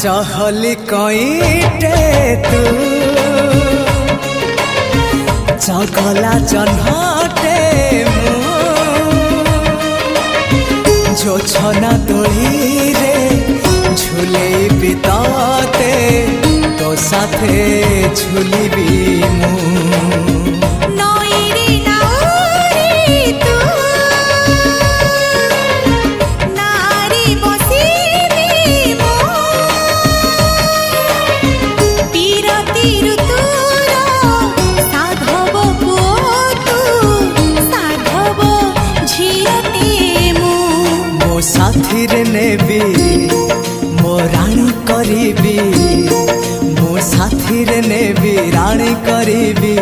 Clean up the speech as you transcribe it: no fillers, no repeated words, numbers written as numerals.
चहली कईटे तू चगला जन्हटे जो छना तोड़ी रे झूले बिताते तो साथे झूली भी साथीरे नेबी मो राणी करीबी मो साथीरे नेबी राणी करीबी